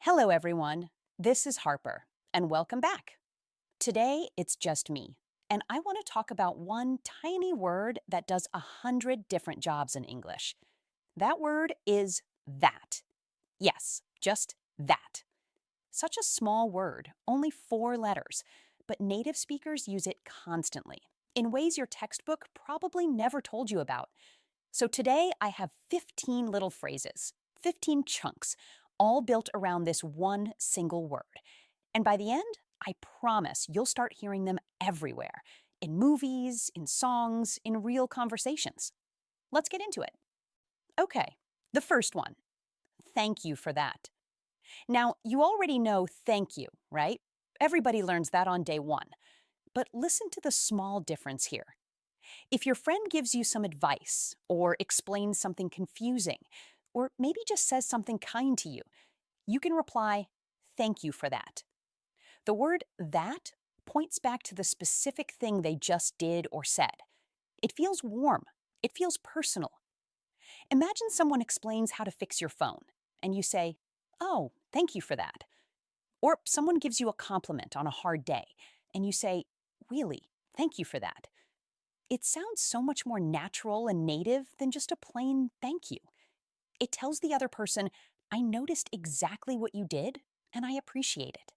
Hello, everyone. This is Harper, and welcome back. Today, it's just me, and I want to talk about one tiny word that does 100 different jobs in English. That word is that. Yes, just that. Such a small word, only 4 letters, but native speakers use it constantly, in ways your textbook probably never told you about. So today I have 15 little phrases, 15 chunks, all built around this one single word. And by the end, I promise you'll start hearing them everywhere in movies, in songs, in real conversations. Let's get into it. Okay, the first one, thank you for that. Now, you already know thank you, right? Everybody learns that on day one. But listen to the small difference here. If your friend gives you some advice, or explains something confusing, or maybe just says something kind to you, you can reply, thank you for that. The word that points back to the specific thing they just did or said. It feels warm. It feels personal. Imagine someone explains how to fix your phone, and you say, oh, thank you for that. Or someone gives you a compliment on a hard day, and you say, really, thank you for that. It sounds so much more natural and native than just a plain thank you. It tells the other person, I noticed exactly what you did, and I appreciate it.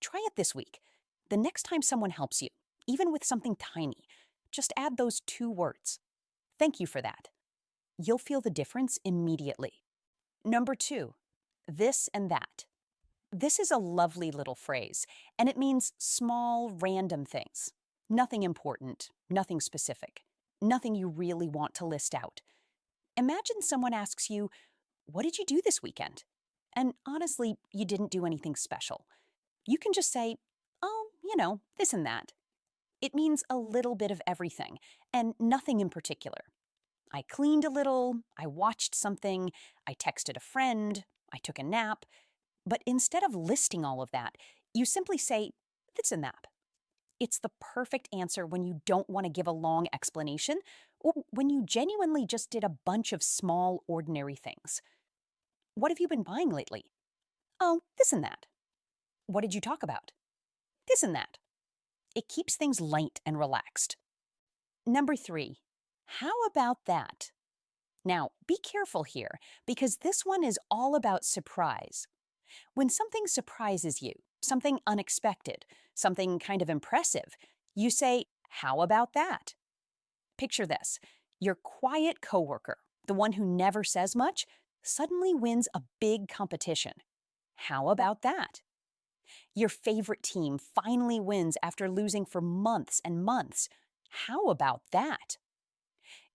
Try it this week. The next time someone helps you, even with something tiny, just add those 2 words. Thank you for that. You'll feel the difference immediately. Number 2, this and that. This is a lovely little phrase, and it means small, random things. Nothing important, nothing specific, nothing you really want to list out. Imagine someone asks you, what did you do this weekend? And honestly, you didn't do anything special. You can just say, oh, this and that. It means a little bit of everything, and nothing in particular. I cleaned a little, I watched something, I texted a friend, I took a nap. But instead of listing all of that, you simply say, this and that. It's the perfect answer when you don't want to give a long explanation or when you genuinely just did a bunch of small, ordinary things. What have you been buying lately? Oh, this and that. What did you talk about? This and that. It keeps things light and relaxed. Number 3, how about that? Now, be careful here because this one is all about surprise. When something surprises you, something unexpected, something kind of impressive, you say, how about that? Picture this. Your quiet coworker, the one who never says much, suddenly wins a big competition. How about that? Your favorite team finally wins after losing for months and months. How about that?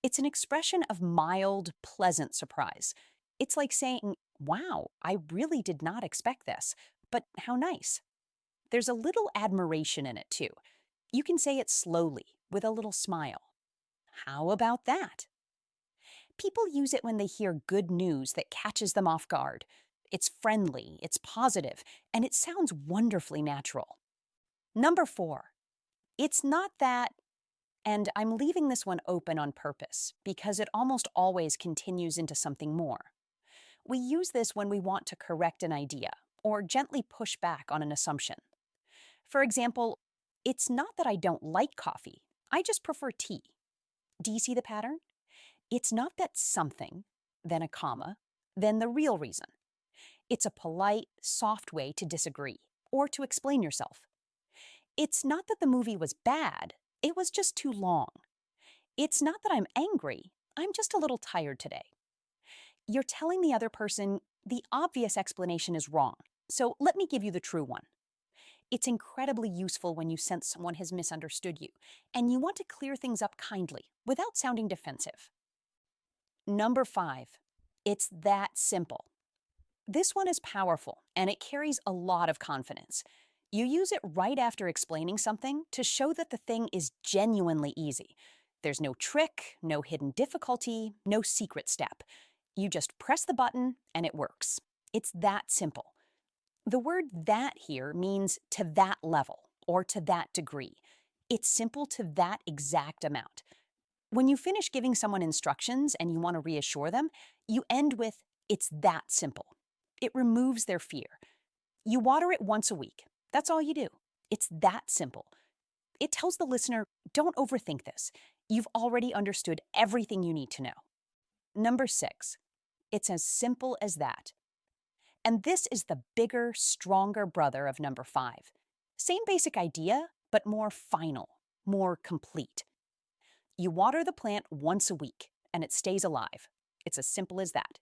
It's an expression of mild, pleasant surprise. It's like saying, wow, I really did not expect this, but how nice. There's a little admiration in it too. You can say it slowly, with a little smile. How about that? People use it when they hear good news that catches them off guard. It's friendly, it's positive, and it sounds wonderfully natural. Number 4, it's not that, and I'm leaving this one open on purpose because it almost always continues into something more. We use this when we want to correct an idea or gently push back on an assumption. For example, it's not that I don't like coffee, I just prefer tea. Do you see the pattern? It's not that something, then a comma, then the real reason. It's a polite, soft way to disagree or to explain yourself. It's not that the movie was bad, it was just too long. It's not that I'm angry, I'm just a little tired today. You're telling the other person the obvious explanation is wrong, so let me give you the true one. It's incredibly useful when you sense someone has misunderstood you, and you want to clear things up kindly without sounding defensive. Number 5, it's that simple. This one is powerful, and it carries a lot of confidence. You use it right after explaining something to show that the thing is genuinely easy. There's no trick, no hidden difficulty, no secret step. You just press the button and it works. It's that simple. The word that here means to that level or to that degree. It's simple to that exact amount. When you finish giving someone instructions and you want to reassure them, you end with, it's that simple. It removes their fear. You water it once a week. That's all you do. It's that simple. It tells the listener, don't overthink this. You've already understood everything you need to know. Number 6, it's as simple as that. And this is the bigger, stronger brother of number 5. Same basic idea, but more final, more complete. You water the plant once a week, and it stays alive. It's as simple as that.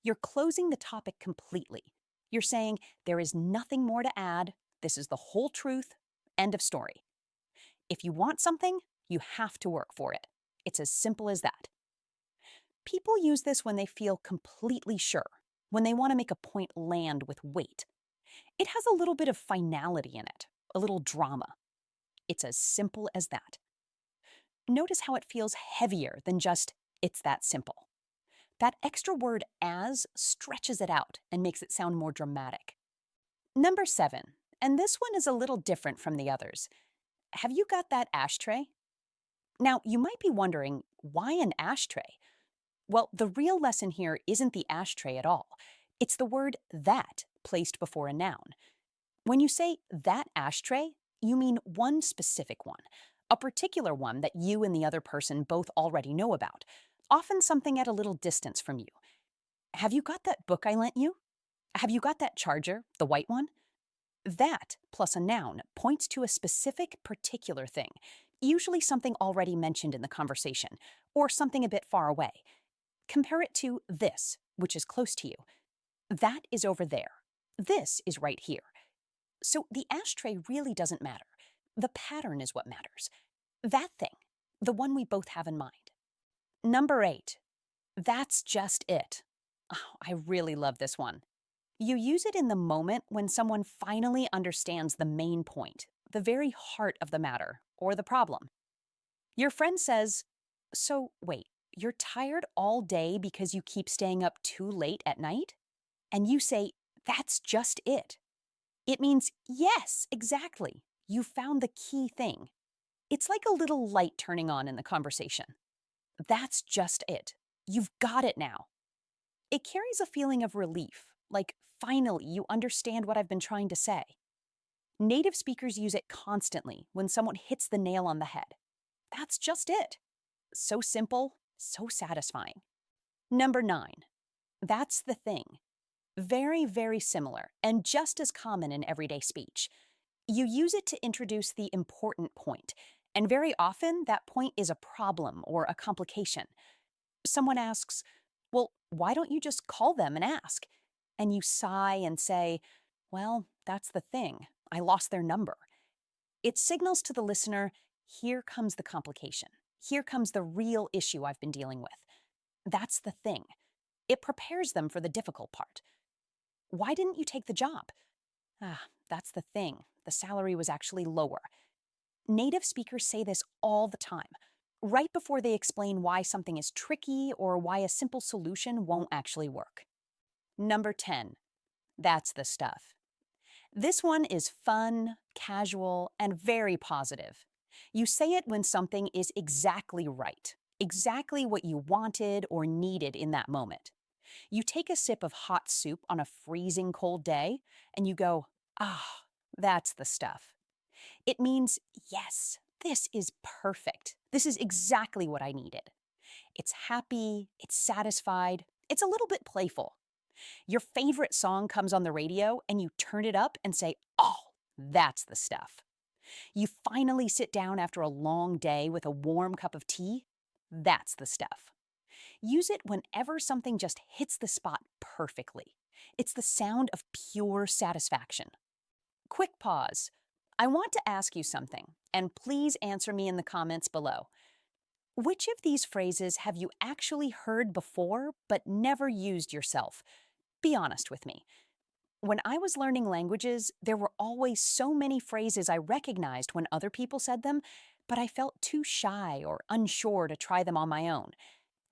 You're closing the topic completely. You're saying, there is nothing more to add. This is the whole truth. End of story. If you want something, you have to work for it. It's as simple as that. People use this when they feel completely sure, when they want to make a point land with weight. It has a little bit of finality in it, a little drama. It's as simple as that. Notice how it feels heavier than just, it's that simple. That extra word as stretches it out and makes it sound more dramatic. Number 7, and this one is a little different from the others. Have you got that ashtray? Now, you might be wondering, why an ashtray? Well, the real lesson here isn't the ashtray at all. It's the word that placed before a noun. When you say that ashtray, you mean one specific one, a particular one that you and the other person both already know about, often something at a little distance from you. Have you got that book I lent you? Have you got that charger, the white one? That plus a noun points to a specific particular thing, usually something already mentioned in the conversation, or something a bit far away. Compare it to this, which is close to you. That is over there. This is right here. So the ashtray really doesn't matter. The pattern is what matters. That thing, the one we both have in mind. Number 8, that's just it. Oh, I really love this one. You use it in the moment when someone finally understands the main point, the very heart of the matter, or the problem. Your friend says, so wait, you're tired all day because you keep staying up too late at night? And you say, that's just it. It means, yes, exactly. You found the key thing. It's like a little light turning on in the conversation. That's just it. You've got it now. It carries a feeling of relief, like finally you understand what I've been trying to say. Native speakers use it constantly when someone hits the nail on the head. That's just it. So simple, so satisfying. Number 9, that's the thing. Very, very similar and just as common in everyday speech. You use it to introduce the important point, and very often that point is a problem or a complication. Someone asks, well, why don't you just call them and ask? And you sigh and say, well, that's the thing. I lost their number. It signals to the listener, here comes the complication. Here comes the real issue I've been dealing with. That's the thing. It prepares them for the difficult part. Why didn't you take the job? That's the thing. The salary was actually lower. Native speakers say this all the time, right before they explain why something is tricky or why a simple solution won't actually work. Number 10, that's the stuff. This one is fun, casual, and very positive. You say it when something is exactly right, exactly what you wanted or needed in that moment. You take a sip of hot soup on a freezing cold day, and you go, that's the stuff. It means, yes, this is perfect. This is exactly what I needed. It's happy, it's satisfied, it's a little bit playful. Your favorite song comes on the radio, and you turn it up and say, that's the stuff. You finally sit down after a long day with a warm cup of tea. That's the stuff. Use it whenever something just hits the spot perfectly. It's the sound of pure satisfaction. Quick pause. I want to ask you something, and please answer me in the comments below. Which of these phrases have you actually heard before but never used yourself? Be honest with me. When I was learning languages, there were always so many phrases I recognized when other people said them, but I felt too shy or unsure to try them on my own.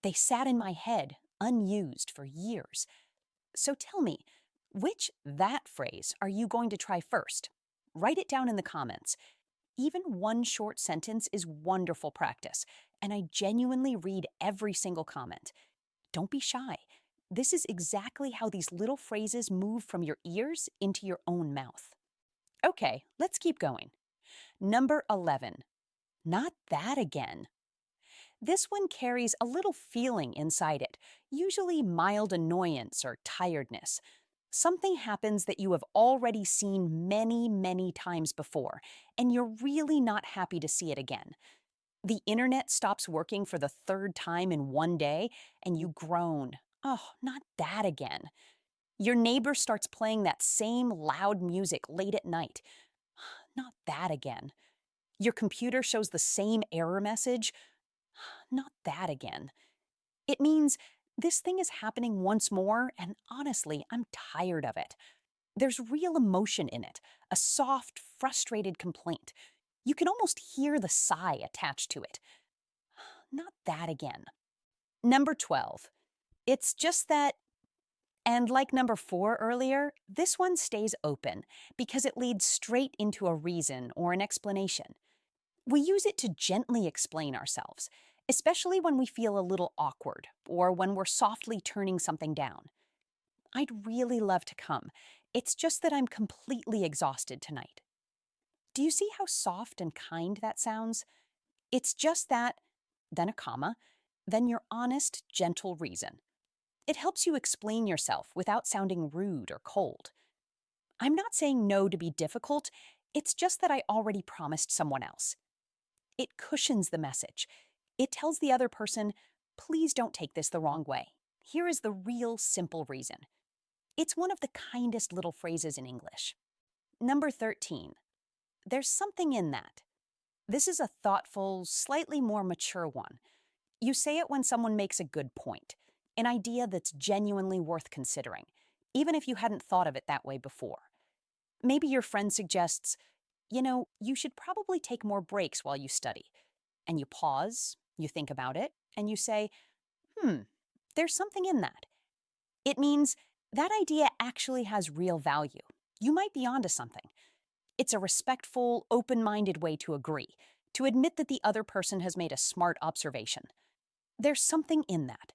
They sat in my head, unused for years. So tell me, which that phrase are you going to try first? Write it down in the comments. Even one short sentence is wonderful practice, and I genuinely read every single comment. Don't be shy. This is exactly how these little phrases move from your ears into your own mouth. Okay, let's keep going. Number 11. Not that again. This one carries a little feeling inside it, usually mild annoyance or tiredness. Something happens that you have already seen many, many times before, and you're really not happy to see it again. The internet stops working for the third time in one day, and you groan. Oh, not that again. Your neighbor starts playing that same loud music late at night. Not that again. Your computer shows the same error message. Not that again. It means this thing is happening once more, and honestly, I'm tired of it. There's real emotion in it, a soft, frustrated complaint. You can almost hear the sigh attached to it. Not that again. Number 12. It's just that, and like number 4 earlier, this one stays open because it leads straight into a reason or an explanation. We use it to gently explain ourselves, especially when we feel a little awkward or when we're softly turning something down. I'd really love to come. It's just that I'm completely exhausted tonight. Do you see how soft and kind that sounds? It's just that, then a comma, then your honest, gentle reason. It helps you explain yourself without sounding rude or cold. I'm not saying no to be difficult, it's just that I already promised someone else. It cushions the message. It tells the other person, please don't take this the wrong way. Here is the real simple reason. It's one of the kindest little phrases in English. Number 13. There's something in that. This is a thoughtful, slightly more mature one. You say it when someone makes a good point, an idea that's genuinely worth considering, even if you hadn't thought of it that way before. Maybe your friend suggests, you should probably take more breaks while you study. And you pause, you think about it, and you say, hmm, there's something in that. It means that idea actually has real value. You might be onto something. It's a respectful, open-minded way to agree, to admit that the other person has made a smart observation. There's something in that.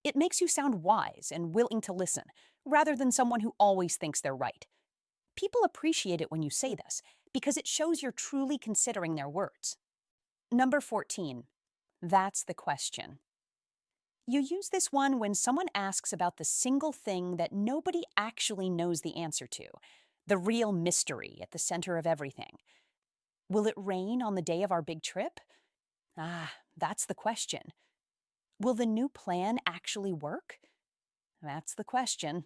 It makes you sound wise and willing to listen, rather than someone who always thinks they're right. People appreciate it when you say this, because it shows you're truly considering their words. Number 14. That's the question. You use this one when someone asks about the single thing that nobody actually knows the answer to, the real mystery at the center of everything. Will it rain on the day of our big trip? That's the question. Will the new plan actually work? That's the question.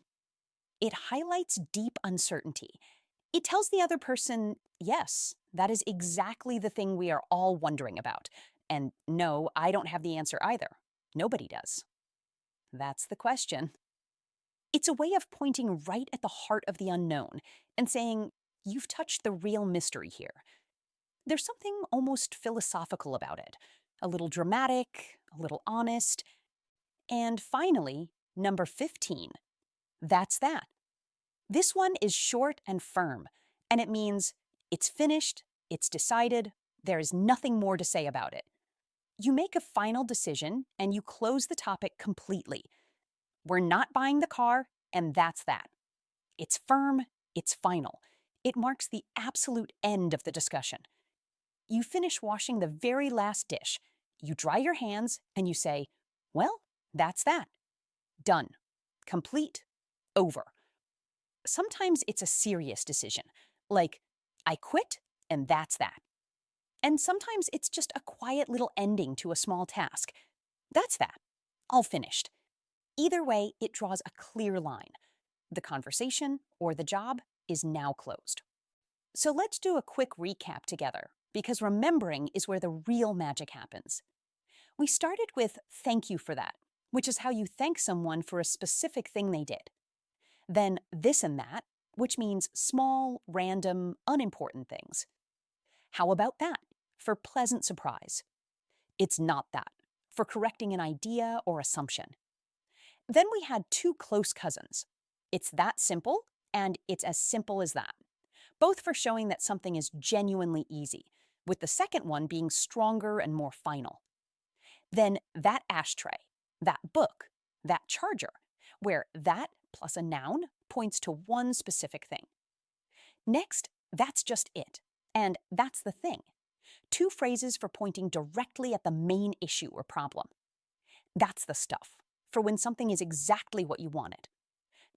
It highlights deep uncertainty. It tells the other person, yes, that is exactly the thing we are all wondering about. And no, I don't have the answer either. Nobody does. That's the question. It's a way of pointing right at the heart of the unknown and saying, you've touched the real mystery here. There's something almost philosophical about it, a little dramatic, a little honest. And finally, number 15. That's that. This one is short and firm, and it means it's finished, it's decided, there is nothing more to say about it. You make a final decision and you close the topic completely. We're not buying the car, and that's that. It's firm, it's final. It marks the absolute end of the discussion. You finish washing the very last dish. You dry your hands and you say, well, that's that. Done. Complete. Over. Sometimes it's a serious decision, like, I quit, and that's that. And sometimes it's just a quiet little ending to a small task. That's that. All finished. Either way, it draws a clear line. The conversation or the job is now closed. So let's do a quick recap together, because remembering is where the real magic happens. We started with thank you for that, which is how you thank someone for a specific thing they did. Then this and that, which means small, random, unimportant things. How about that? For pleasant surprise. It's not that, for correcting an idea or assumption. Then we had two close cousins. It's that simple, and it's as simple as that. Both for showing that something is genuinely easy, with the second one being stronger and more final. Then that ashtray, that book, that charger. where that plus a noun points to one specific thing. Next, that's just it. And that's the thing. Two phrases for pointing directly at the main issue or problem. That's the stuff, for when something is exactly what you wanted.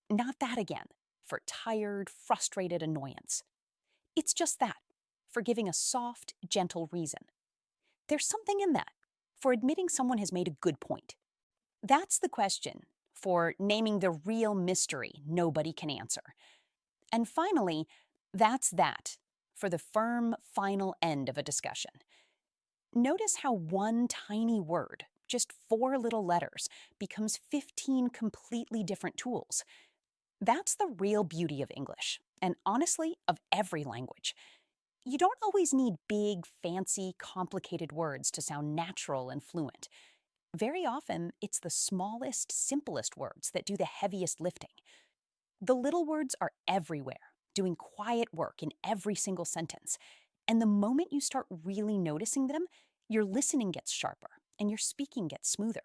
Not that again, for tired, frustrated annoyance. It's just that, for giving a soft, gentle reason. There's something in that, for admitting someone has made a good point. That's the question, for naming the real mystery nobody can answer. And finally, that's that, for the firm, final end of a discussion. Notice how one tiny word, just 4 little letters, becomes 15 completely different tools. That's the real beauty of English, and honestly, of every language. You don't always need big, fancy, complicated words to sound natural and fluent. Very often, it's the smallest, simplest words that do the heaviest lifting. The little words are everywhere, doing quiet work in every single sentence. And the moment you start really noticing them, your listening gets sharper and your speaking gets smoother.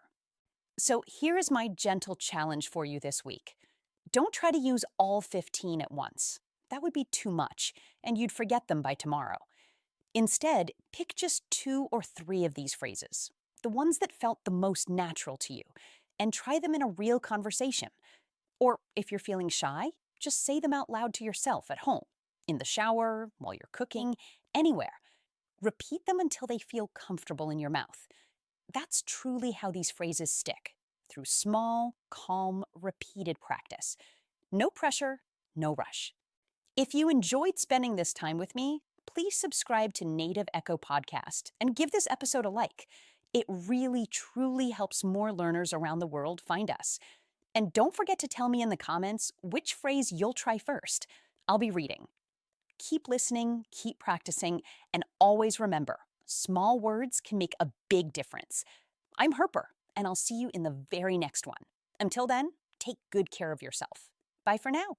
So here is my gentle challenge for you this week. Don't try to use all 15 at once. That would be too much, and you'd forget them by tomorrow. Instead, pick just 2 or 3 of these phrases, the ones that felt the most natural to you, and try them in a real conversation. Or if you're feeling shy, just say them out loud to yourself at home, in the shower, while you're cooking, anywhere. Repeat them until they feel comfortable in your mouth. That's truly how these phrases stick, through small, calm, repeated practice. No pressure, no rush. If you enjoyed spending this time with me, please subscribe to Native Echo Podcast and give this episode a like. It really, truly helps more learners around the world find us. And don't forget to tell me in the comments which phrase you'll try first. I'll be reading. Keep listening, keep practicing, and always remember, small words can make a big difference. I'm Harper, and I'll see you in the very next one. Until then, take good care of yourself. Bye for now.